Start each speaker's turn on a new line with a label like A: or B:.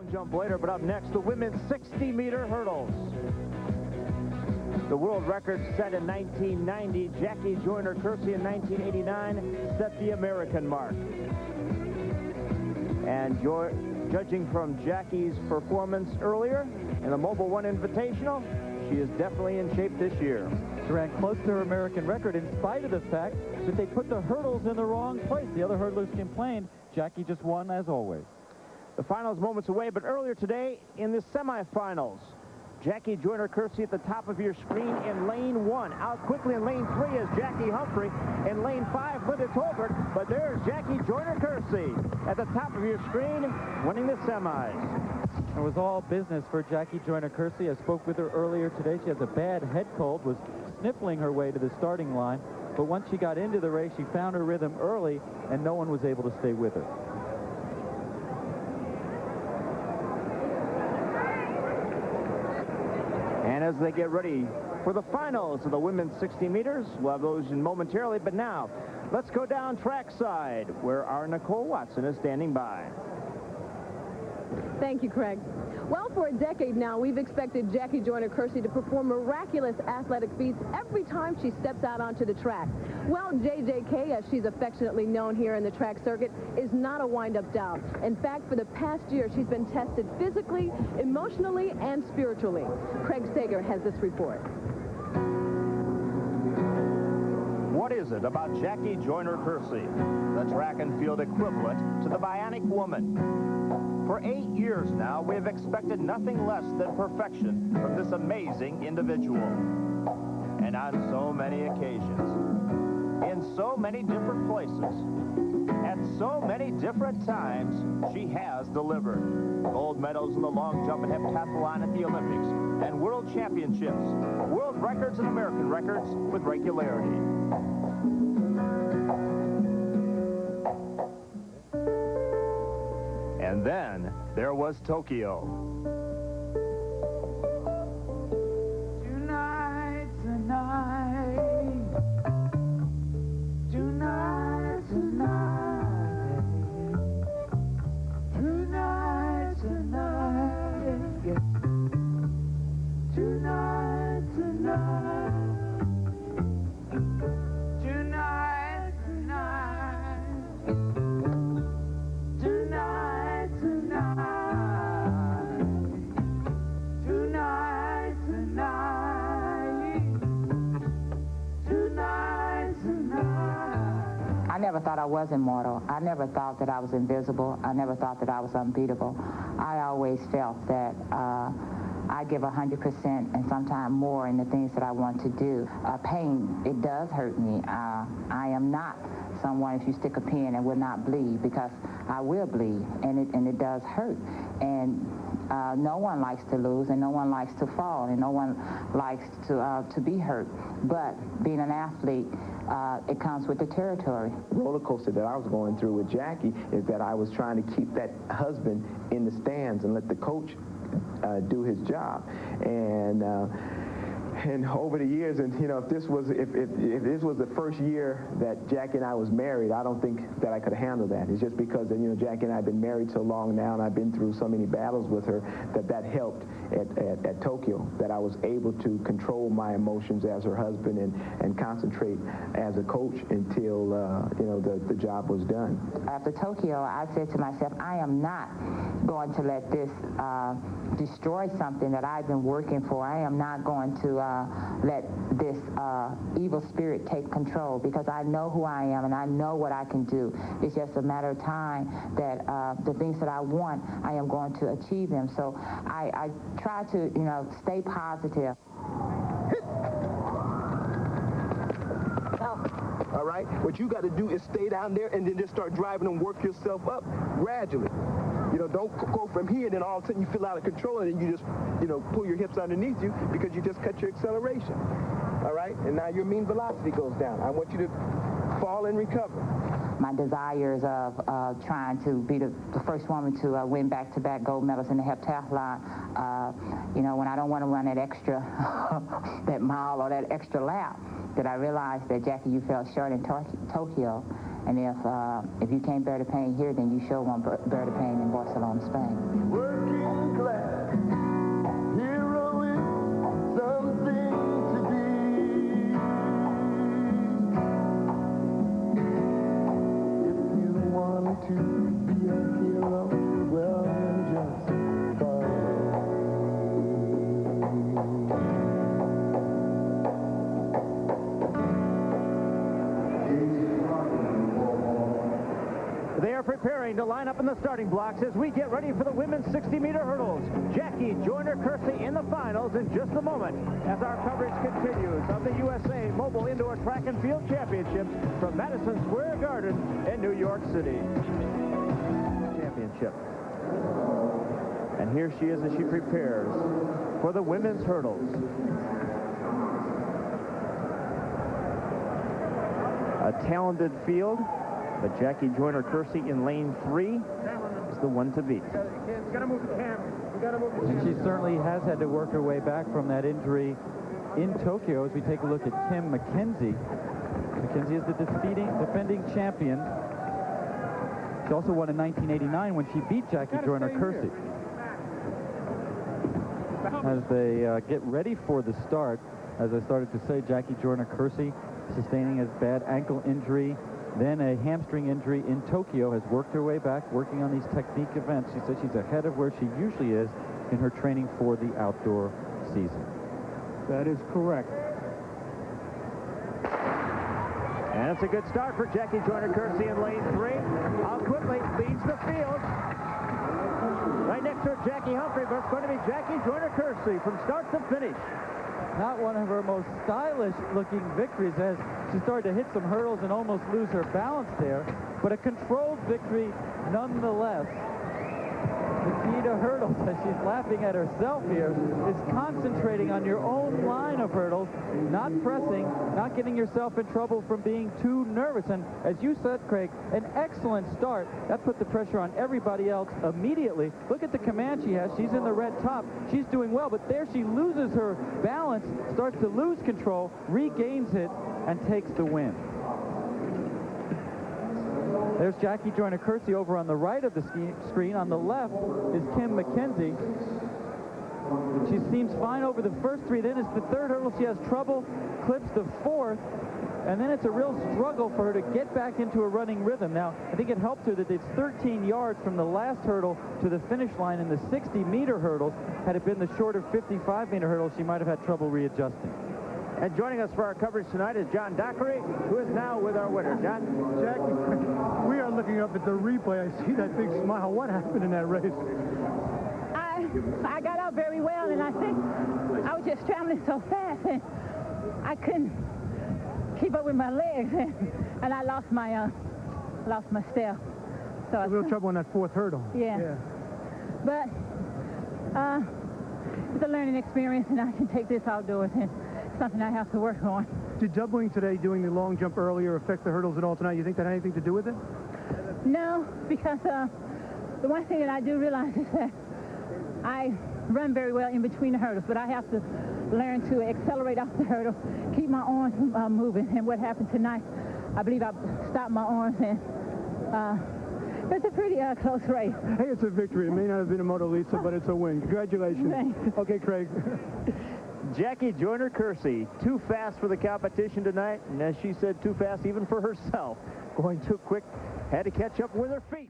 A: Long jump later, but up next, the women's 60-meter hurdles. The world record set in 1990, Jackie Joyner-Kersee in 1989 set the American mark. And judging from Jackie's performance earlier in the Mobil 1 Invitational, she is definitely in shape this year.
B: She ran close to her American record in spite of the fact that they put the hurdles in the wrong place. The other hurdlers complained. Jackie just won as always.
A: The finals moments away, but earlier today in the semifinals, Jackie Joyner-Kersee at the top of your screen in lane 1. Out quickly in lane 3 is Jackie Humphrey. In lane 5, Linda Tolbert. But there's Jackie Joyner-Kersee at the top of your screen, winning the semis.
B: It was all business for Jackie Joyner-Kersee. I spoke with her earlier today. She has a bad head cold, was sniffling her way to the starting line. But once she got into the race, she found her rhythm early, and no one was able to stay with her.
A: And as they get ready for the finals of the women's 60 meters, we'll have those in momentarily. But now, let's go down trackside, where our Nicole Watson is standing by.
C: Thank you, Craig. Well, for a decade now, we've expected Jackie Joyner-Kersee to perform miraculous athletic feats every time she steps out onto the track. Well, JJK, as she's affectionately known here in the track circuit, is not a wind-up doll. In fact, for the past year, she's been tested physically, emotionally, and spiritually. Craig Sager has this report.
A: What is it about Jackie Joyner-Kersee, the track and field equivalent to the Bionic Woman? For 8 years now, we have expected nothing less than perfection from this amazing individual. And on so many occasions, in so many different places, at so many different times, she has delivered. Gold medals in the long jump and heptathlon at the Olympics, and world championships, world records and American records with regularity. And then there was Tokyo.
D: Tonight, tonight, tonight, tonight, tonight, tonight, tonight, tonight.
E: I never thought I was immortal. I never thought that I was invisible. I never thought that I was unbeatable. I always felt that I give 100% and sometimes more in the things that I want to do. Pain, it does hurt me. I am not someone, if you stick a pin, and will not bleed, because I will bleed, and it does hurt. And no one likes to lose, and no one likes to fall, and no one likes to be hurt. But being an athlete, it comes with the territory.
F: The roller coaster that I was going through with Jackie is that I was trying to keep that husband in the stands and let the coach do his job. And over the years, and you know, if this was the first year that Jackie and I was married, I don't think that I could handle that. It's just because, you know, Jackie and I have been married so long now, and I've been through so many battles with her, that helped at Tokyo, that I was able to control my emotions as her husband and concentrate as a coach until you know, the job was done.
E: After Tokyo, I said to myself, I am not going to let this destroy something that I've been working for. I am not going to let this evil spirit take control, because I know who I am and I know what I can do. It's just a matter of time that the things that I want, I am going to achieve them. So I try to, you know, stay positive.
G: All right? What you got to do is stay down there and then just start driving and work yourself up gradually. You know, don't go from here and then all of a sudden you feel out of control and then you just, you know, pull your hips underneath you because you just cut your acceleration. All right? And now your mean velocity goes down. I want you to fall and recover.
E: My desires of trying to be the first woman to win back-to-back gold medals in the heptathlon, you know, when I don't want to run that extra, that mile or that extra lap, that I realized that, Jackie, you fell short in Tokyo. And if you can't bear the pain here, then you sure won't bear the pain in Barcelona, Spain.
A: beginning to line up in the starting blocks as we get ready for the women's 60-meter hurdles. Jackie Joyner-Kersee in the finals in just a moment as our coverage continues of the USA Mobile Indoor Track and Field Championships from Madison Square Garden in New York City. Championship. And here she is as she prepares for the women's hurdles. A talented field, but Jackie Joyner-Kersee in lane 3 is the one to beat.
B: And she certainly has had to work her way back from that injury in Tokyo as we take a look at Kim McKenzie. McKenzie is the defending champion. She also won in 1989 when she beat Jackie Joyner-Kersee. As they get ready for the start, as I started to say, Jackie Joyner-Kersee sustaining a bad ankle injury, then a hamstring injury in Tokyo, has worked her way back, working on these technique events. She says she's ahead of where she usually is in her training for the outdoor season.
H: That is correct.
A: And it's a good start for Jackie Joyner-Kersee in lane 3. How quickly leads the field. Right next to her, Jackie Humphrey, but it's going to be Jackie Joyner-Kersee from start to finish.
B: Not one of her most stylish-looking victories as she started to hit some hurdles and almost lose her balance there, but a controlled victory nonetheless. The key to hurdles, as she's laughing at herself here, is concentrating on your own line of hurdles, not pressing, not getting yourself in trouble from being too nervous. And as you said, Craig, an excellent start. That put the pressure on everybody else immediately. Look at the command she has. She's in the red top. She's doing well, but there she loses her balance, starts to lose control, regains it, and takes the win. There's Jackie Joyner-Kersee over on the right of the screen. On the left is Kim McKenzie. She seems fine over the first 3. Then it's the third hurdle. She has trouble, clips the 4th, and then it's a real struggle for her to get back into a running rhythm. Now, I think it helped her that it's 13 yards from the last hurdle to the finish line in the 60-meter hurdles. Had it been the shorter 55-meter hurdles, she might have had trouble readjusting.
A: And joining us for our coverage tonight is John Dockery, who is now with our winner. John?
H: Jackie, we are looking up at the replay. I see that big smile. What happened in that race?
I: I got out very well, and I think I was just traveling so fast, and I couldn't keep up with my legs, and I lost my step. So
H: a little trouble on that 4th hurdle.
I: Yeah. But it's a learning experience, and I can take this outdoors, and something I have to work on.
H: Did doubling today, doing the long jump earlier, affect the hurdles at all tonight? You think that had anything to do with it?
I: No, because the one thing that I do realize is that I run very well in between the hurdles, but I have to learn to accelerate off the hurdle, keep my arms moving. And what happened tonight, I believe I stopped my arms, and it's a pretty close race.
H: Hey, it's a victory. It may not have been a Moto Lisa, but it's a win. Congratulations.
I: Thanks.
H: Okay, Craig.
A: Jackie Joyner-Kersee, too fast for the competition tonight, and as she said, too fast even for herself. Going too quick, had to catch up with her feet.